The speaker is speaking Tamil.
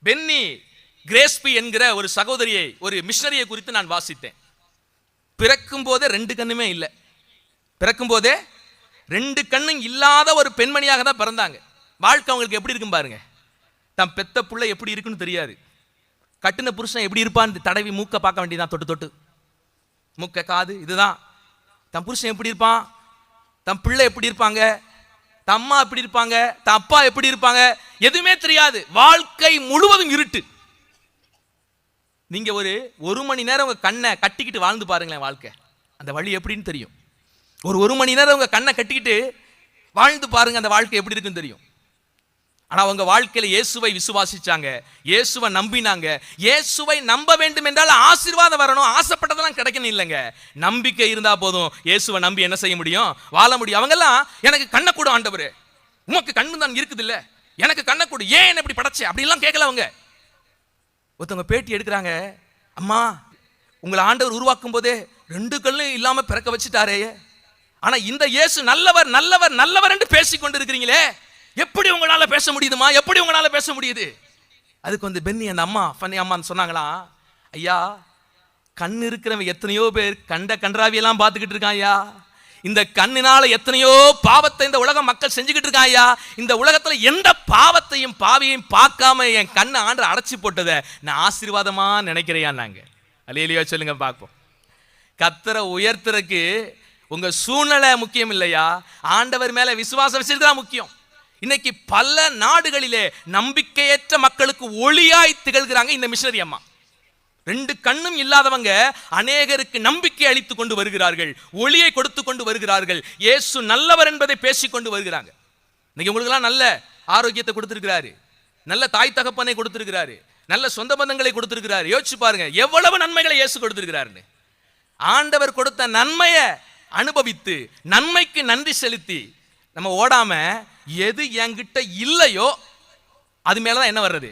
பென்னி கிரேஸ்பி என்கிற ஒரு சகோதரியை, ஒரு மிஷனரியை குறித்து நான் வாசித்தேன். பிறக்கும் போதே 2 கண்ணுமே இல்லை. பிறக்கும் போதே 2 கண்ணும் இல்லாத ஒரு பெண்மணியாக தான் பிறந்தாங்க. வாழ்க்கை அவங்களுக்கு எப்படி இருக்கும் பாருங்க. தம் பெத்த புள்ள எப்படி இருக்குன்னு தெரியாது. கட்டின புருஷன் எப்படி இருப்பான்னு தடவி மூக்க பார்க்க வேண்டியதான், தொட்டு தொட்டு மூக்க காது. இதுதான் தம் புருஷன் எப்படி இருப்பான், தம் பிள்ளை எப்படி இருப்பாங்க, அம்மா எப்படி இருப்பாங்க, அப்பா எப்படி இருப்பாங்க, எதுவுமே தெரியாது. வாழ்க்கை முழுவதும் இருட்டு. நீங்க ஒரு மணி நேரம் உங்க கண்ணை கட்டிக்கிட்டு வாழ்ந்து பாருங்களேன், வாழ்க்கை அந்த வழி எப்படின்னு தெரியும். ஒரு மணி நேரம் உங்க கண்ணை கட்டிக்கிட்டு வாழ்ந்து பாருங்க, அந்த வாழ்க்கை எப்படி இருக்குன்னு தெரியும். ஆனா அவங்க வாழ்க்கையில இயேசுவை விசுவாசிச்சாங்க, இயேசுவை நம்பினாங்க. இயேசுவை நம்ப வேண்டும் என்றால் ஆசீர்வாதம் வரணும், ஆசைப்பட்டதெல்லாம் கிடைக்கணும் இல்லைங்க. நம்பிக்கை இருந்தா போதும். இயேசுவை நம்பி என்ன செய்ய முடியும்? வாழ முடியும். அவங்க எல்லாம் எனக்கு கண்ணை கொடு ஆண்டவரே, உமக்கு கண்ணு தான் இருக்குது இல்ல, எனக்கு கண்ணை கொடு, ஏன் என்ன இப்படி படைச்சே அப்படிலாம் கேட்கல அவங்க. ஒருத்தவங்க பேட்டி எடுக்கிறாங்க, அம்மா உங்களை ஆண்டவர் உருவாக்கும் போதே 2 கண்ணும் இல்லாம பிறக்க வச்சுட்டாரே, ஆனா இந்த இயேசு நல்லவர் நல்லவர் நல்லவர் என்று பேசிக்கொண்டு இருக்கிறீங்களே, எப்படி உங்களால பேச முடியுதுமா, எப்படி உங்களால பேச முடியுது? அதுக்கு பென்னி அந்த அம்மா ஃபன்னி அம்மான்னு சொன்னாங்களா, ஐயா கண் இருக்கிறவன் எத்தனையோ பேர் கன்றாவியெல்லாம் பார்த்துக்கிட்டு இருக்கான் ஐயா. இந்த கண்ணினால எத்தனையோ பாவத்தை இந்த உலக மக்கள் செஞ்சுக்கிட்டு இருக்கான் ஐயா. இந்த உலகத்துல எந்த பாவத்தையும் பாவியையும் பார்க்காம என் கண்ணை ஆண்டவர் அடைச்சி போட்டதை நான் ஆசீர்வாதமா நினைக்கிறேன். நாங்க அல்லேலூயா சொல்லுங்க பார்ப்போம். கர்த்தரை உயர்த்துறதுக்கு உங்க சூழ்நிலை முக்கியம் இல்லையா, ஆண்டவர் மேல விசுவாசம் வச்சிருக்கா முக்கியம். இன்னைக்கு பல நாடுகளிலே நம்பிக்கையற்ற மக்களுக்கு ஒளியாய் திகழ்கிறாங்க இந்த மிஷனரி அம்மா. 2 கண்ணும் இல்லாதவங்க அநேகருக்கு நம்பிக்கை அளித்து கொண்டு வருகிறார்கள், ஒளியை கொடுத்து கொண்டு வருகிறார்கள், இயேசு நல்லவர் என்பதை பேசிக்கொண்டு வருகிறாங்க. இன்னைக்கு உங்களுக்கெல்லாம் நல்ல ஆரோக்கியத்தை கொடுத்திருக்கிறாரு, நல்ல தாய் தகப்பனை கொடுத்திருக்கிறாரு, நல்ல சொந்த பந்தங்களை கொடுத்திருக்கிறாரு. யோசிச்சு பாருங்க எவ்வளவு நன்மைகளை இயேசு கொடுத்திருக்கிறாருன்னு. ஆண்டவர் கொடுத்த நன்மையை அனுபவித்து நன்மைக்கு நன்றி செலுத்தி நம்ம ஓடாம எது என்கிட்ட இல்லையோ அது மேலதான் என்ன வர்றது?